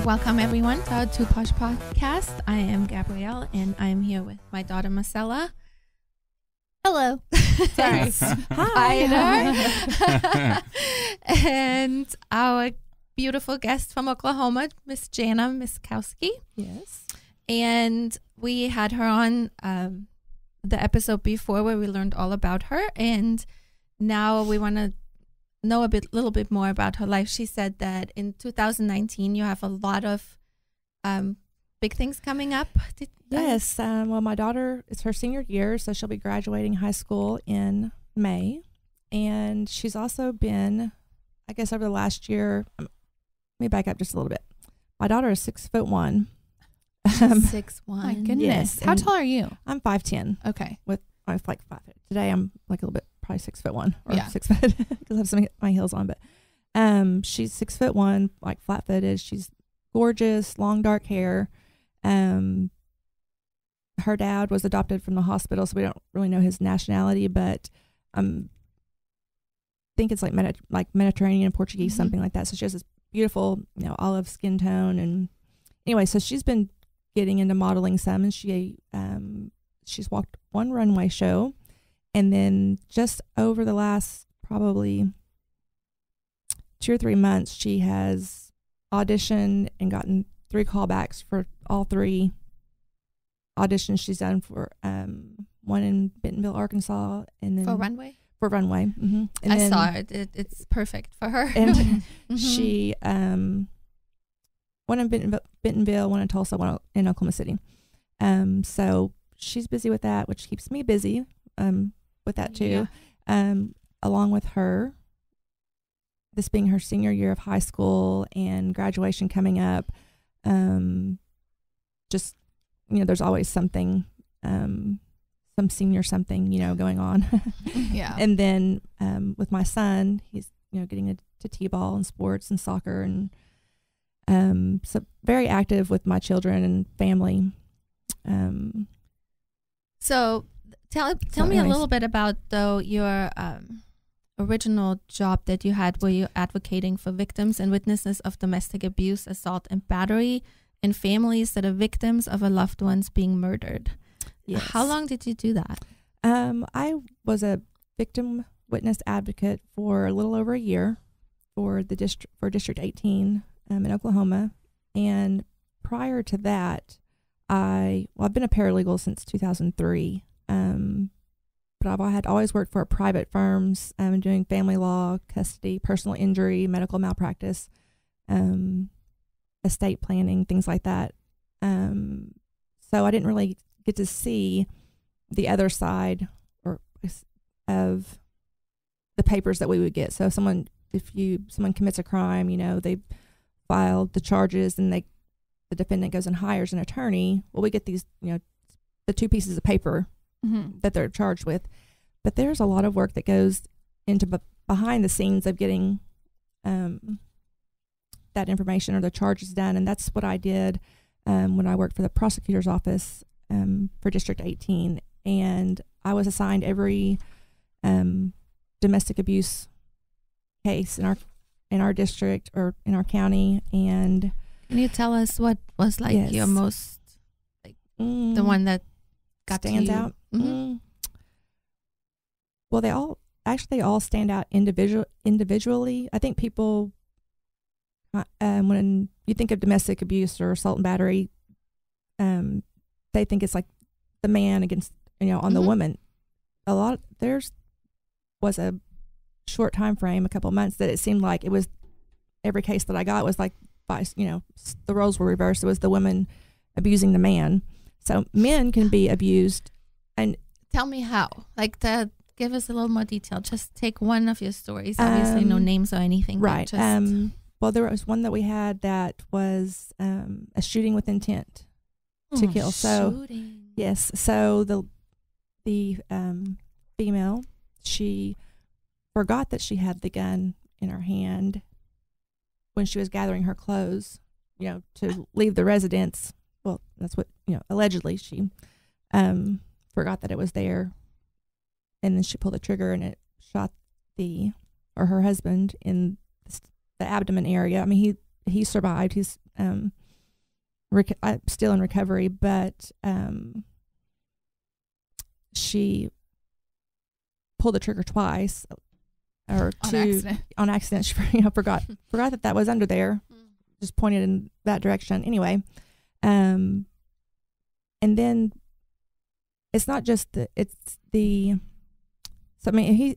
Welcome everyone to our Two Posh podcast. I am Gabrielle and I'm here with my daughter Marcella. Hello. Sorry. Hi. And our beautiful guest from Oklahoma, Miss Jana Miskovsky. Yes. And we had her on the episode before where we learned all about her, and now we want to know little bit more about her life. She said that in 2019 you have a lot of big things coming up. Yes. Well, my daughter, it's her senior year, so she'll be graduating high school in May. And she's also been, I guess, over the last year, let me back up just a little bit. My daughter is 6'1". 6'1". My goodness. Yes, How tall are you? I'm 5'10". Okay. I'm like 5 foot. Today I'm like a little bit, probably 6'1" or Yeah. 6 foot because I have some my heels on. But she's 6'1", like flat footed. She's gorgeous, long dark hair. Her dad was adopted from the hospital, so we don't really know his nationality, but I think it's like Mediterranean, Portuguese, something like that. So she has this beautiful, olive skin tone. And anyway, so she's been getting into modeling some, and she's walked one runway show, and then just over the last probably 2 or 3 months, she has auditioned and gotten 3 callbacks for all 3 auditions she's done for one in Bentonville, Arkansas, and then For runway? For runway. Mm-hmm. And I then, saw it. It's perfect for her. And she one in Bentonville, one in Tulsa, one in Oklahoma City. So she's busy with that, which keeps me busy with that too. Yeah. Along with her, this being her senior year of high school and graduation coming up, just there's always something, some senior something, going on. Yeah. And then with my son, he's getting into t-ball and sports and soccer, and so very active with my children and family. So tell me a little bit about your original job that you had, where you're advocating for victims and witnesses of domestic abuse, assault, and battery in families that are victims of a loved ones being murdered. Yes. How long did you do that? I was a victim witness advocate for a little over a year for District 18 in Oklahoma, and prior to that, I've been a paralegal since 2003, but I've always worked for private firms, doing family law, custody, personal injury, medical malpractice, estate planning, things like that. So I didn't really get to see the other side of the papers that we would get. So if someone commits a crime, they filed the charges, and the defendant goes and hires an attorney. Well, we get these, the 2 pieces of paper that they're charged with. But there's a lot of work that goes into behind the scenes of getting that information or the charges done. And that's what I did when I worked for the prosecutor's office for District 18. And I was assigned every domestic abuse case in our district or in our county. And can you tell us what was your most the one that stands out? Well, they all stand out individually. I think people, when you think of domestic abuse or assault and battery, they think it's like the man against, on the woman. There's was a short time frame, a couple of months, that it seemed like it was every case that I got was like, the roles were reversed. It was the woman abusing the man. So men can be abused. And tell me how, give us a little more detail. Just take one of your stories. Obviously, no names or anything. Right. Well, there was one that we had that was a shooting with intent to kill. So shooting. Yes. So the female, she forgot that she had the gun in her hand when she was gathering her clothes, to leave the residence. Well, that's what, allegedly she forgot that it was there. And then she pulled the trigger and it shot her husband in the abdomen area. I mean, he survived. He's still in recovery, but she pulled the trigger twice, or on accident. She forgot that was under there. Just pointed in that direction. Anyway, and then it's not just so I mean,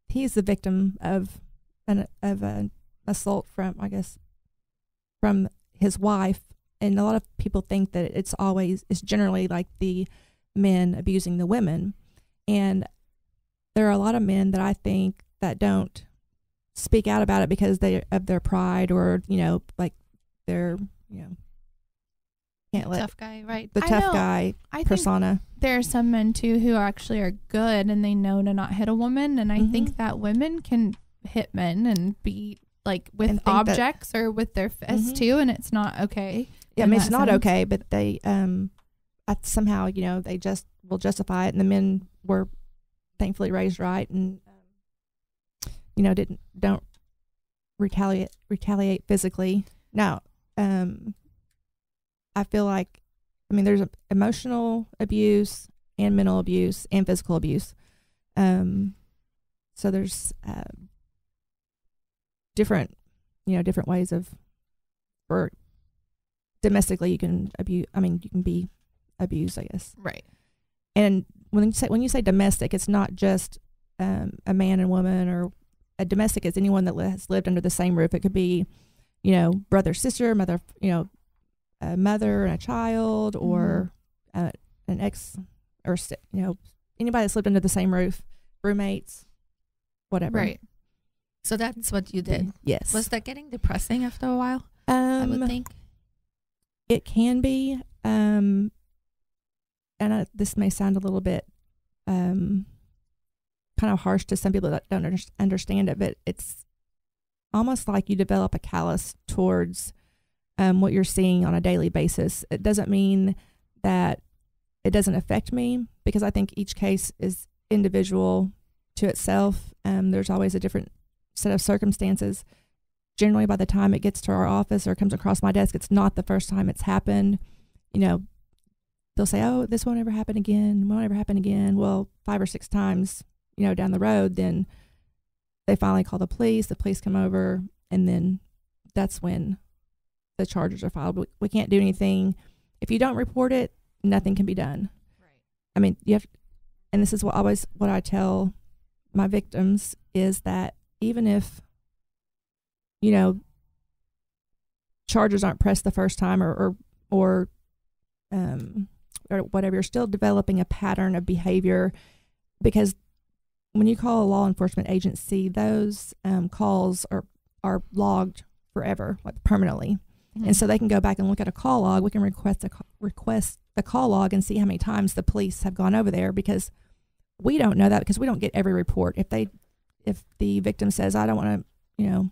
he's the victim of an assault from his wife, and a lot of people think that it's generally like the men abusing the women, and there are a lot of men that I think that don't speak out about it because of their pride, or like they're can't let tough guy, right? The tough guy persona. There are some men too who actually are good and they know to not hit a woman, and I think that women can hit men and be like with objects or with their fists too, and it's not okay. Yeah, I mean, it's not okay, but they somehow they just will justify it, and the men were thankfully raised right, and don't retaliate physically. Now, I feel like, I mean, there's emotional abuse and mental abuse and physical abuse. So there's different ways or domestically you can abuse. I mean, you can be abused, I guess. Right. And when you say domestic, it's not just a man and woman, or a domestic is anyone that has lived under the same roof. It could be, brother, sister, mother, a mother and a child, or an ex, or anybody that's lived under the same roof, roommates, whatever. Right. So that's what you did. Yes. Was that getting depressing after a while? I would think it can be. And this may sound a little bit kind of harsh to some people that don't understand it, but it's almost like you develop a callus towards what you're seeing on a daily basis. It doesn't mean that it doesn't affect me, because I think each case is individual to itself. There's always a different set of circumstances. Generally, by the time it gets to our office or comes across my desk, it's not the first time it's happened. They'll say, oh, this won't ever happen again. Won't ever happen again. Well, 5 or 6 times, down the road, then they finally call the police come over, and then that's when the charges are filed. We can't do anything. If you don't report it, nothing can be done. right. I mean, you have, and this is what I tell my victims, is that even if, charges aren't pressed the first time, or whatever, you're still developing a pattern of behavior, because when you call a law enforcement agency, those calls are logged forever, like permanently. And so they can go back and look at a call log. We can request the call log and see how many times the police have gone over there, because we don't know that, because we don't get every report. If the victim says, I don't want to,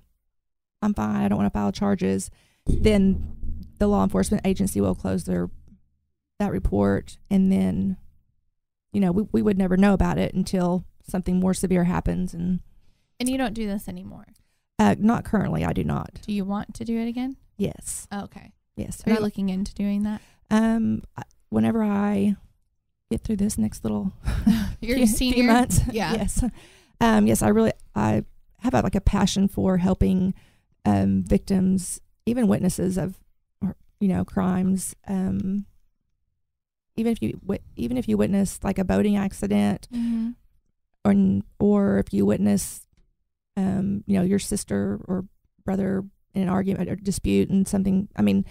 I'm fine, I don't want to file charges, then the law enforcement agency will close that report, and then, we would never know about it until something more severe happens. And you don't do this anymore? Not currently. I do not. Do you want to do it again? Yes. Oh, okay. Yes. Are you looking into doing that? Whenever I get through this next little few months. Yeah. Yes. Yes, I have a passion for helping victims, even witnesses of, crimes. Even if you witness like a boating accident, or if you witness, your sister or brother in an argument or dispute and something. I mean,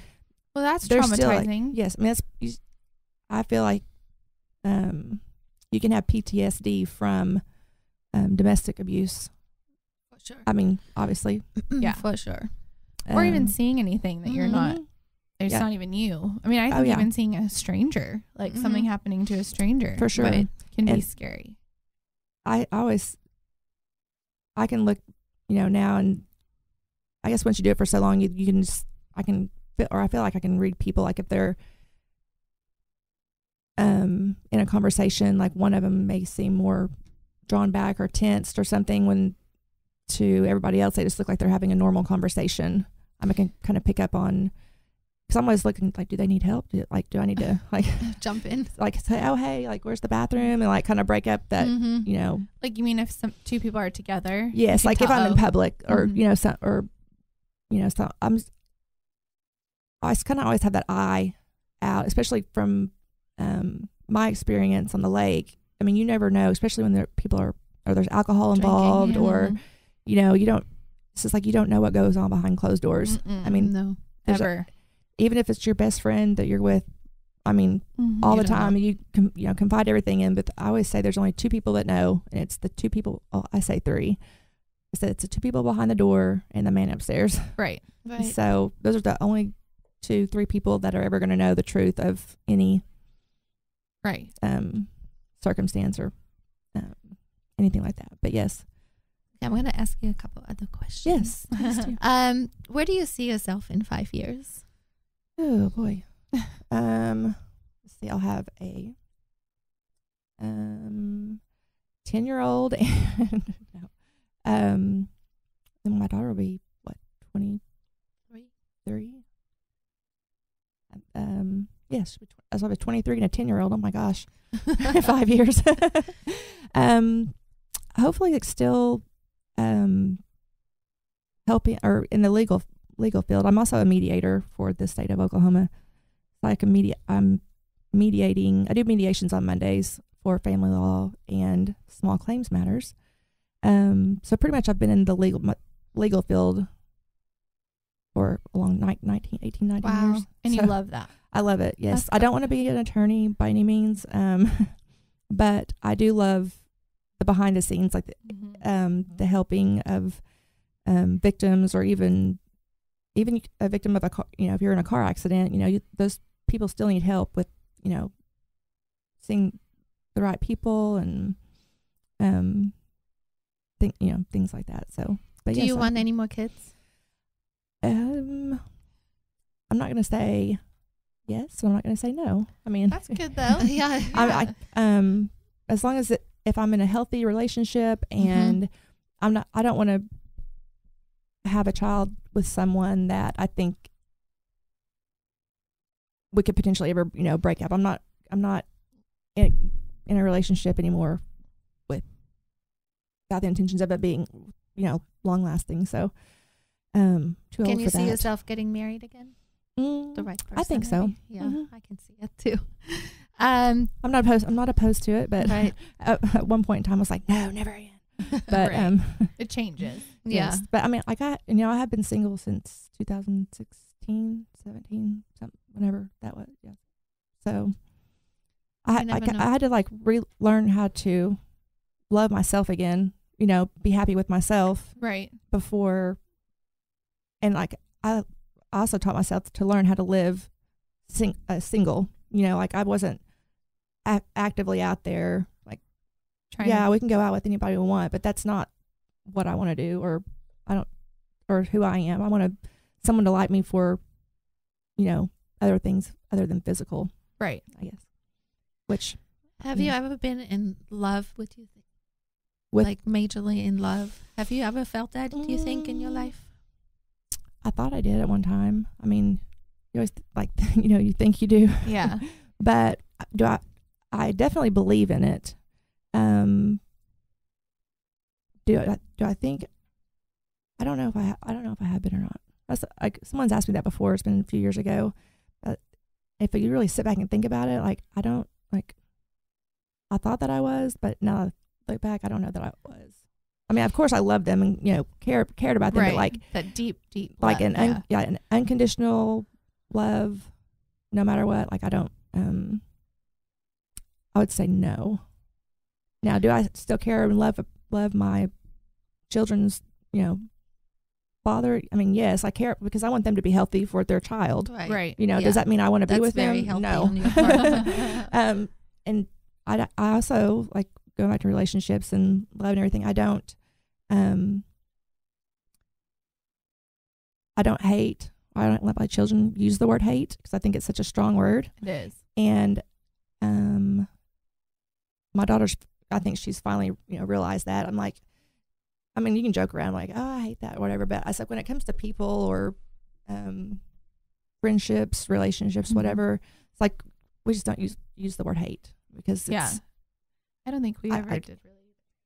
well, that's traumatizing. Yes, I mean, I feel like you can have PTSD from domestic abuse. For sure. I mean, obviously. Yeah, for sure. Or even seeing anything that you're not. It's not even you. I mean, I think even seeing a stranger, like something happening to a stranger, for sure, can be scary. I can look, now, and I guess once you do it for so long, you can just, I feel like I can read people, like if they're in a conversation, like one of them may seem more drawn back or tensed or something, when to everybody else they just look like they're having a normal conversation. I can kind of pick up on, because I'm always looking like, do they need help? Do I need to like jump in, like say, oh hey, like where's the bathroom, and like kind of break up that like, you mean if two people are together? Yes, like if I'm in public or so I kind of always have that eye out, especially from my experience on the lake. I mean, you never know, especially when people are, or there's alcohol involved, or you don't. It's just like you don't know what goes on behind closed doors. I mean, no, ever. Even if it's your best friend that you're with, I mean, all the time, you confide everything in. But I always say there's only two people that know, and it's the two people. Oh, I say three. I said it's the two people behind the door and the man upstairs. Right. So those are the only 2-3 people that are ever going to know the truth of any circumstance or anything like that. But yes. I'm going to ask you a couple other questions. Yes. Where do you see yourself in 5 years? Oh boy. Let's see. I'll have a 10-year-old, and then my daughter will be what, 23. Yes, I have a 23 and a 10-year-old. Oh my gosh, 5 years. Hopefully, it's still helping, or in the legal field. I'm also a mediator for the state of Oklahoma. Like I'm mediating. I do mediations on Mondays for family law and small claims matters. So pretty much I've been in the legal field for a long 18, 19 years. And so you love that. I love it. Yes. I don't want to be an attorney by any means. But I do love the behind the scenes, like the helping of victims, or even a victim of a car, if you're in a car accident, those people still need help with, seeing the right people and things like that. So, but do you want any more kids? I'm not going to say yes, so I'm not going to say no. I mean, that's good though. Yeah. As long as if I'm in a healthy relationship and I don't want to have a child with someone that I think we could potentially ever, break up. I'm not in a relationship anymore without the intentions of it being, long lasting. So, too old for that. Can you see yourself getting married again? The right person. I think so. Maybe? Yeah, I can see it too. I'm not opposed to it, but at one point in time I was like, no, never again. But it changes. Yes. Yeah. But I mean, I have been single since 2016, 17, something, whenever that was. Yeah. So I had to like relearn how to love myself again, be happy with myself. Right. Before. And like, I also taught myself to learn how to live single, like I wasn't actively out there like, we can go out with anybody we want, but that's not what I want to do, or who I am. I want someone to like me for, other things other than physical. Right. I guess. Which. Have you ever been in love with you? Like majorly in love? Have you ever felt that, do you think, in your life? I thought I did at one time. I mean, you always you think you do. Yeah. But I definitely believe in it. Do I think? I don't know if I have been or not. That's like, someone's asked me that before. It's been a few years ago. But if you really sit back and think about it, like I don't like. I thought that I was, but now I look back, I don't know that I was. I mean, of course, I loved them and cared about them, right. But like that deep, like love, an unconditional love, no matter what. Like I don't. I would say no. Now, do I still care and love my children's, father? I mean, yes, I care because I want them to be healthy for their child. Right. Does that mean I want to be with them? Healthy No. on your part. And I also like going back to relationships and love and everything. I don't hate. I don't let my children use the word hate because I think it's such a strong word. It is. And my daughter's, I think she's finally, realized that. I'm like, I mean, you can joke around like, oh, I hate that or whatever. But I said, when it comes to people or friendships, relationships, whatever, it's like, we just don't use the word hate because it's, I don't think we ever did really.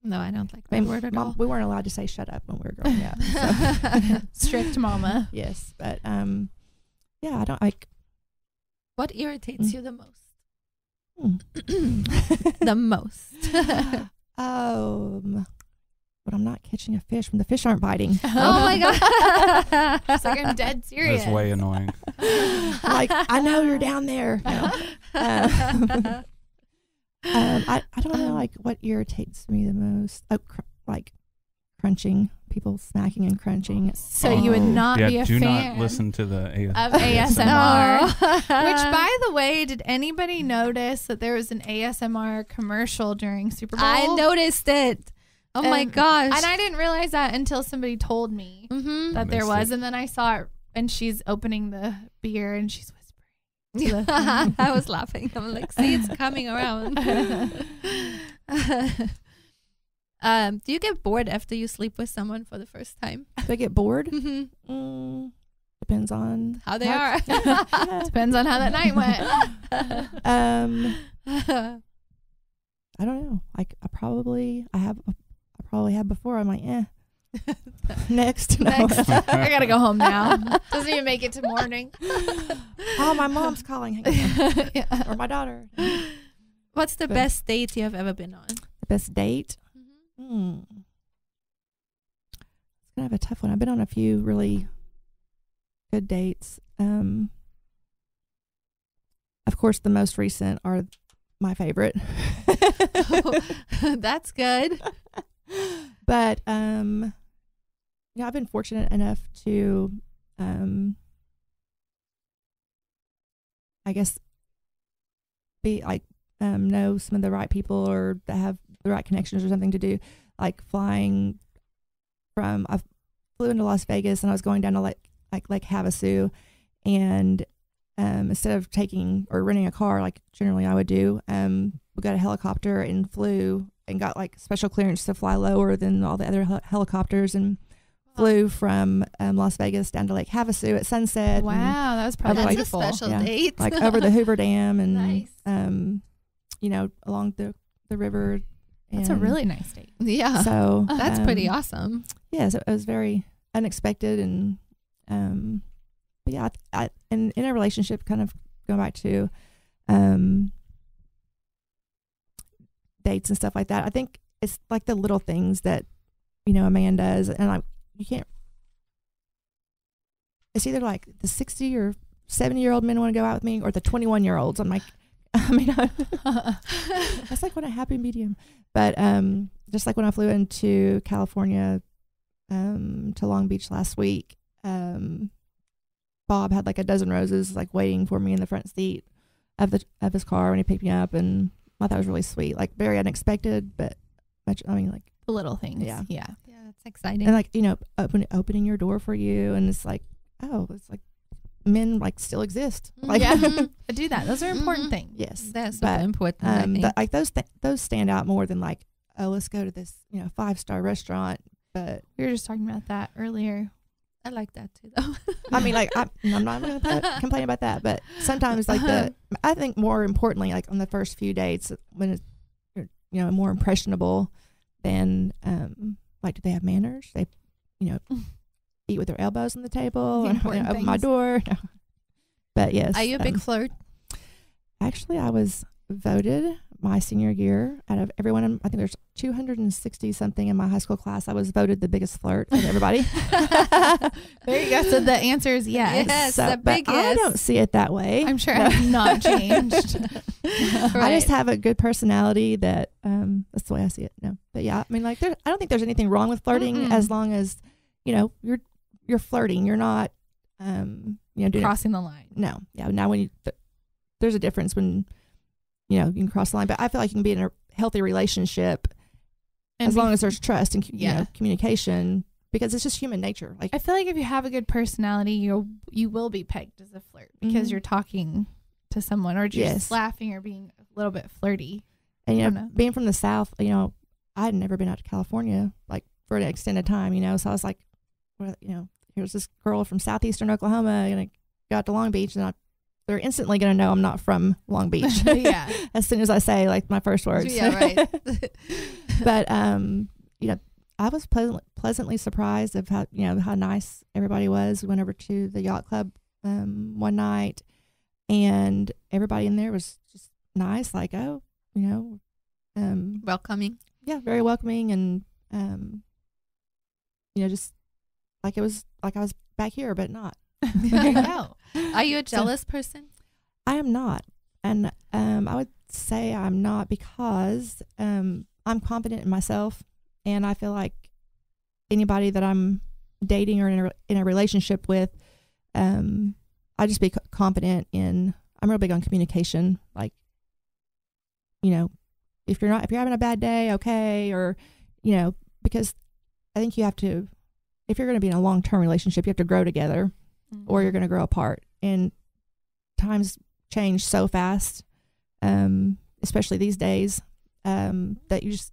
No, I don't like that word at all. We weren't allowed to say shut up when we were growing up. So. Strict mama. Yes. But, I don't like. What irritates you the most? The The most. But I'm not catching a fish when the fish aren't biting. Oh my God. It's like, I'm dead serious. That's way annoying. Like, I know you're down there. No. I don't know, like, what irritates me the most. Oh, like crunching, people smacking and crunching. So you would not be a do fan not listen to the of ASMR. Which, by the way, did anybody notice that there was an ASMR commercial during Super Bowl? I noticed it. Oh my gosh. And I didn't realize that until somebody told me that there was. And then I saw it, and she's opening the beer and she's whispering. I was laughing. I'm like, see, it's coming around. Do you get bored after you sleep with someone for the first time? Do I get bored? Depends on how they are. Depends on how that night went. I don't know. Like, I probably have before. I'm like, next. No. Next. I gotta go home now. Doesn't even make it to morning. Oh, my mom's calling. Or my daughter. What's the best date you have ever been on? The best date? It's kind of a tough one. I've been on a few really good dates. Of course, the most recent are my favorite. That's good. But I've been fortunate enough to I guess be like know some of the right people or that have the right connections or something to do, like flying from, I flew into Las Vegas and I was going down to Lake Havasu, and instead of taking or renting a car like generally I would do, we got a helicopter and flew and got like special clearance to fly lower than all the other helicopters, and flew from Las Vegas down to Lake Havasu at sunset. Wow, that was probably that's beautiful. a special date. Like over the Hoover Dam and nice. Along the river. That's a really nice date. Yeah. So that's pretty awesome. Yeah, so it was very unexpected, and but yeah, and in a relationship, kind of going back to dates and stuff like that, I think it's like the little things that a man does, and like you can't. It's either like the 60 or 70-year-old men want to go out with me, or the 21-year-olds. I'm like, that's like what a happy medium. But just like when I flew into California to Long Beach last week, Bob had like a dozen roses like waiting for me in the front seat of his car when he picked me up, and I thought it was really sweet, like very unexpected, but much. I mean, like the little things. Yeah, that's exciting. And like opening your door for you, and it's like, oh, it's like men like still exist. Like, yeah, I do that. Those are important things. Yes, that's super important. Like those stand out more than like, oh, let's go to this 5-star restaurant. But we were just talking about that earlier. I like that too, though. I mean, like I'm not going to complain about that, but sometimes like I think more importantly, like on the first few dates when you're more impressionable, than like, do they have manners? They eat with their elbows on the table, open my door. No. But yes. Are you a big flirt? Actually, I was voted my senior year out of everyone. I think there's 260 something in my high school class. I was voted the biggest flirt of everybody. There you go. So the answer is yes. Yes, so, the big but yes. I don't see it that way. I'm sure it has not changed. Right. I just have a good personality that that's the way I see it. No, but yeah, I mean, like I don't think there's anything wrong with flirting as long as you're flirting. You're not doing crossing the line. No, yeah. Now when there's a difference when you can cross the line, but I feel like you can be in a healthy relationship as long as there's trust and communication, because it's just human nature. Like I feel like if you have a good personality, you will be pegged as a flirt because you're talking to someone or just laughing or being a little bit flirty. And, you know, being from the South, you know, I had never been out to California, like, for an extended time, you know. So I was like, well, you know, here's this girl from southeastern Oklahoma, and I got to Long Beach, and they're instantly going to know I'm not from Long Beach. Yeah. As soon as I say, like, my first words. Yeah, right. But, you know, I was pleasantly surprised of how, you know, how nice everybody was. We went over to the yacht club one night, and everybody in there was just nice, like, oh, you know, Welcoming. Yeah, very welcoming, and you know, just like it was like I was back here, but not. There you go. Are you a jealous person? I am not, and I would say I'm not because I'm confident in myself, and I feel like anybody that I'm dating or in a relationship with, I just be confident in. I'm real big on communication, like, you know, if you're having a bad day, okay, or, you know, because I think you have to, if you're going to be in a long-term relationship, you have to grow together, or you're going to grow apart. And times change so fast, especially these days, that you're just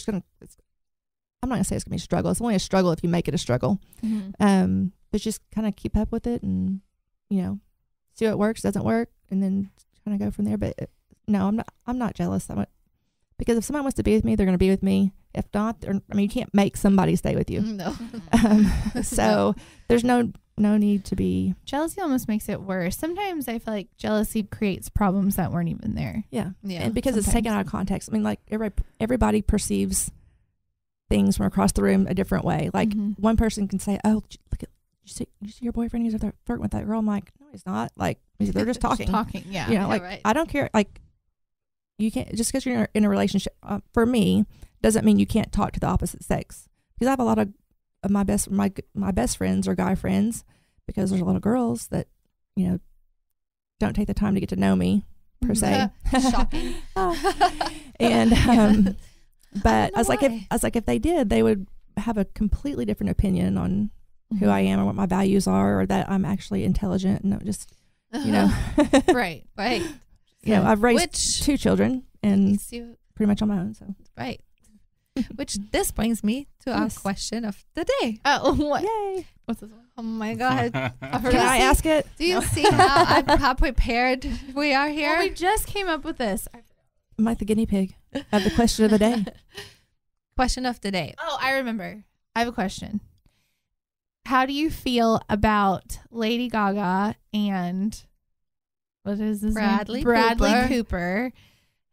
going to, I'm not going to say it's going to be a struggle. It's only a struggle if you make it a struggle. But just kind of keep up with it and, you know, see what works, doesn't work, and then kind of go from there. But no, I'm not jealous. Because if someone wants to be with me, they're going to be with me. If not, I mean, you can't make somebody stay with you. No. So there's no need to be. Jealousy almost makes it worse. Sometimes I feel like jealousy creates problems that weren't even there. Yeah. And because it's taken out of context. I mean, like, everybody perceives things from across the room a different way. Like, one person can say, oh, look at, you see your boyfriend? He's over there flirting with that girl. I'm like, no, he's not. Like, they're just talking. Yeah. You know, like, right. I don't care. Like, you can't, just because you're in a relationship, for me, doesn't mean you can't talk to the opposite sex. Because I have a lot of my best friends are guy friends, because there's a lot of girls that, you know, don't take the time to get to know me, per se. Shocking. And but I was like, if they did, they would have a completely different opinion on who I am or what my values are, or that I'm actually intelligent, and just, you know. Right. You know, I've raised 2 children and pretty much on my own. So right. Which this brings me to our question of the day. Oh, what? Yay! What's this one? Oh my God! Can I ask it? Do you see how prepared we are here? Well, we just came up with this. I'm like the guinea pig of the question of the day. Question of the day. Oh, I remember. I have a question. How do you feel about Lady Gaga and what is his Bradley Cooper?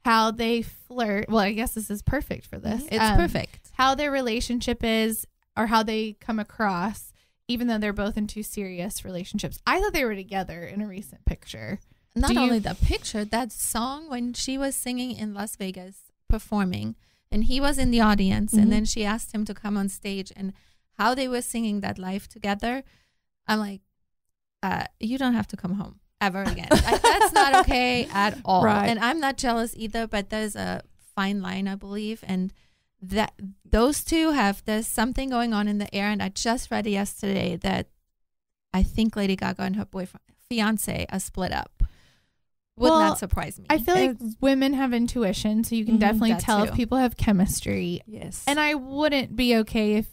How they flirt. Well, I guess this is perfect for this. It's perfect. How their relationship is, or how they come across, even though they're both in 2 serious relationships. I thought they were together in a recent picture. Not only the picture, that song when she was singing in Las Vegas, performing, and he was in the audience, and then she asked him to come on stage, and how they were singing that live together. I'm like, you don't have to come home ever again. Like, that's not okay at all. Right. And I'm not jealous either, but there's a fine line, I believe, and that those two there's something going on in the air. And I just read yesterday that I think Lady Gaga and her fiance are split up. Would not surprise me. I feel like women have intuition, so you can definitely tell if people have chemistry. Yes. And I wouldn't be okay if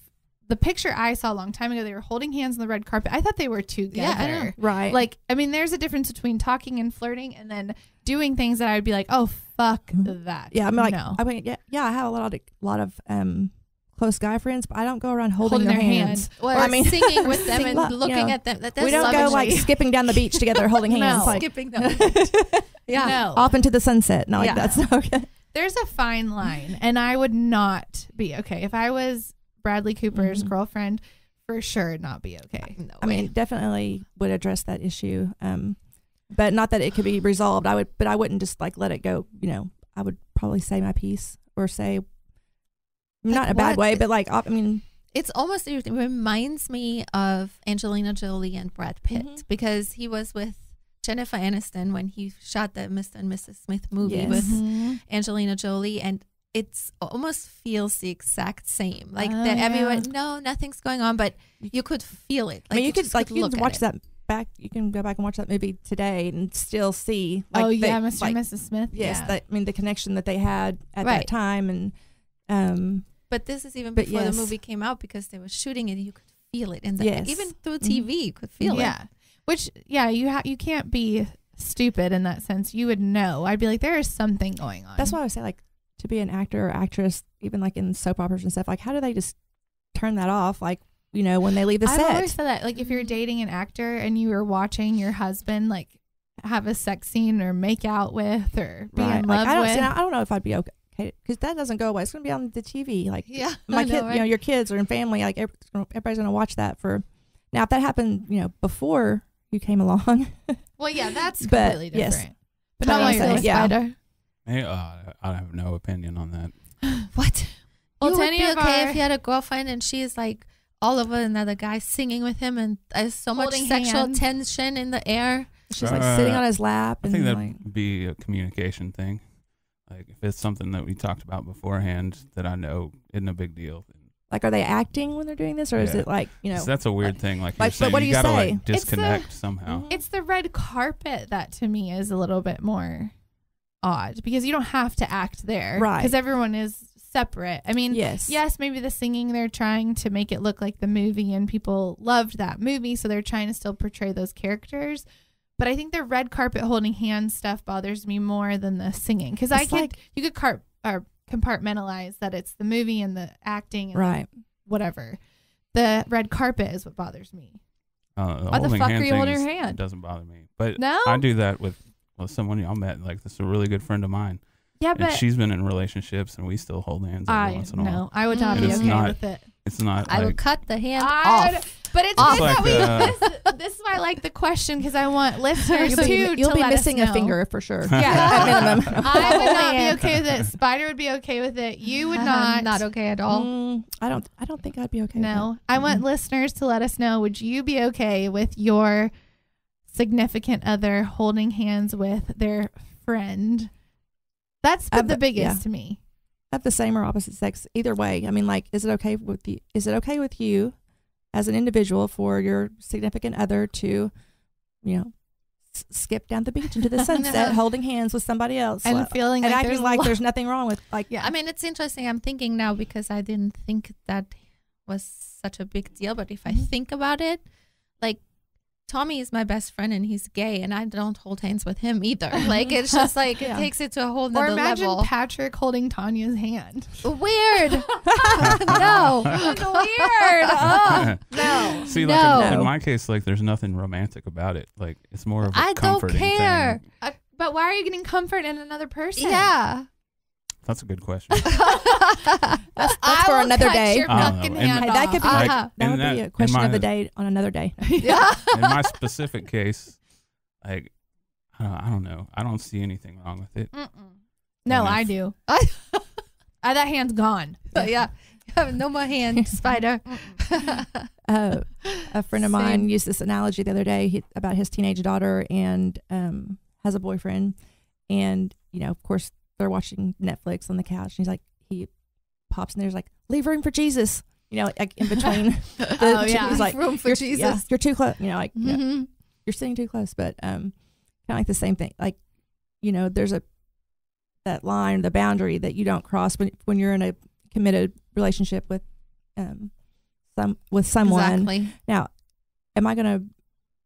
the picture I saw a long time ago, they were holding hands on the red carpet. I thought they were together. Yeah, I know. Right. Like, I mean, there's a difference between talking and flirting and then doing things that I would be like, oh, fuck that. Yeah, I'm like, no. I mean, yeah, I have a lot of close guy friends, but I don't go around holding their hands. Well, I mean, singing with them and looking at them. We don't go like skipping down the beach together holding hands. No. Like, skipping down the beach. Yeah. No. Off into the sunset. No, like, that's not okay. There's a fine line, and I would not be okay. If I was Bradley Cooper's girlfriend, for sure not be okay. No I mean, definitely would address that issue. But not that it could be resolved. I wouldn't just like let it go. You know, I would probably say my piece, or say, not in a bad way, but like, I mean, it's almost, it reminds me of Angelina Jolie and Brad Pitt, because he was with Jennifer Aniston when he shot the Mr. and Mrs. Smith movie with Angelina Jolie, and it's almost feels the exact same. Like that everyone, no, nothing's going on, but you could feel it. Like, I mean, you could watch that back. You can go back and watch that movie today and still see. Like, Mr. and Mrs. Smith. Yes, Yeah. the connection that they had at that time, and But this is even before the movie came out because they were shooting it. You could feel it, and even through TV, you could feel it. Yeah, which you can't be stupid in that sense. You would know. I'd be like, there is something going on. That's why I would say, like, to be an actor or actress, even like in soap operas and stuff, like, how do they just turn that off? Like, you know, when they leave the set. I've always said that, like, if you're dating an actor and you were watching your husband, like, have a sex scene or make out with or be in love with. I don't know if I'd be okay because that doesn't go away. It's going to be on the TV. Like, my kid, right? you know, your kids are in family. Like, everybody's going to watch that for. Now, if that happened, you know, before you came along. Well, yeah, that's completely different. Yes. But not like a spider. Hey, I have no opinion on that. What? Well, You would be okay if you had a girlfriend and she is like all over another guy singing with him and there's so much sexual tension in the air. She's like sitting on his lap. I think that would be a communication thing. Like, if it's something that we talked about beforehand that I know isn't a big deal. Like, are they acting when they're doing this, or is it like, you know? So that's a weird thing. Like, you're but saying, what do you gotta say? like disconnect somehow. It's the red carpet that to me is a little bit more odd because you don't have to act there, right? Because everyone is separate. I mean, yes, maybe the singing, they're trying to make it look like the movie, and people loved that movie, so they're trying to still portray those characters. But I think the red carpet holding hands stuff bothers me more than the singing because you could compartmentalize that it's the movie and the acting, and whatever. The red carpet is what bothers me. Why the fuck are you holding your hand? It doesn't bother me, but I do that with someone y'all met. Like, this is a really good friend of mine. Yeah, and but she's been in relationships, and we still hold hands every once in a while. No, I would not be okay with it. It's not. I would cut the hand off. But it's good that this is why I like the question because I want listeners you'll be missing a finger for sure. Yeah, at minimum. I would not be okay with it. Spider would be okay with it. You would not. Not okay at all. I don't think I'd be okay. No, with I want listeners to let us know. Would you be okay with your significant other holding hands with their friend? That's the biggest to me. Have the same or opposite sex, either way. I mean, like, is it okay with you as an individual for your significant other to, you know, skip down the beach into the sunset, holding hands with somebody else, and feeling and like acting like there's nothing wrong with, like, I mean, it's interesting. I'm thinking now because I didn't think that was such a big deal, but if I think about it, like, Tommy is my best friend and he's gay and I don't hold hands with him either. Like, it's just like it takes it to a whole nother level. Or imagine Patrick holding Tanya's hand. Weird. No. Weird. Oh, no. See, like in my case, like, there's nothing romantic about it. Like, it's more of a comforting thing. I don't care. But why are you getting comfort in another person? Yeah. That's a good question. That's for another day. Your fucking hand off. That could be that would be a question of the day on another day. Yeah. In my specific case, like, I don't know. I don't see anything wrong with it. No, I do. That hand's gone. Yeah. No more hand, Spider. A friend of mine used this analogy the other day about his teenage daughter and has a boyfriend, and, you know, of course, they're watching Netflix on the couch, and he pops in there, he's like, leave room for Jesus, you know, like in between. He's like, room for Jesus. Yeah, you're too close, you know, like you're sitting too close. But kind of like the same thing, like, you know, there's that line, the boundary that you don't cross when you're in a committed relationship with someone. Exactly. Now, am I gonna,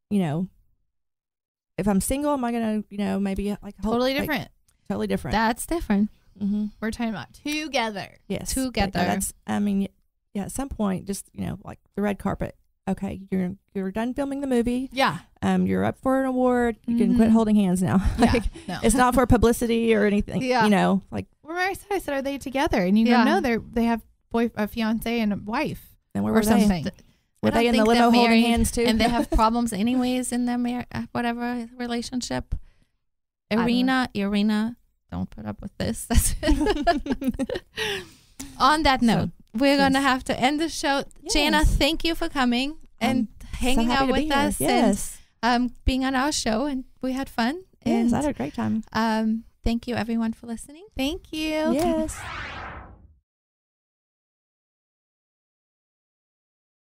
you know, if I'm single, am I gonna, you know, maybe like totally different? Totally different. That's different. We're talking about together. Yes, together. That's. I mean, yeah. At some point, just, you know, like the red carpet. Okay, you're done filming the movie. Yeah. You're up for an award. You can quit holding hands now. Like, no. It's not for publicity or anything. Yeah. You know, like. Remember I said, are they together? And you know they have a fiance and a wife. And where were something. Were they in the limo holding hands too? And they have problems anyways in their whatever relationship. Irina, don't put up with this. That's it. On that note, we're going to have to end the show. Yes. Jana, thank you for coming and hanging out with us. Yes. And being on our show. And we had fun. Yes, I had a great time. Thank you, everyone, for listening. Thank you. Yes.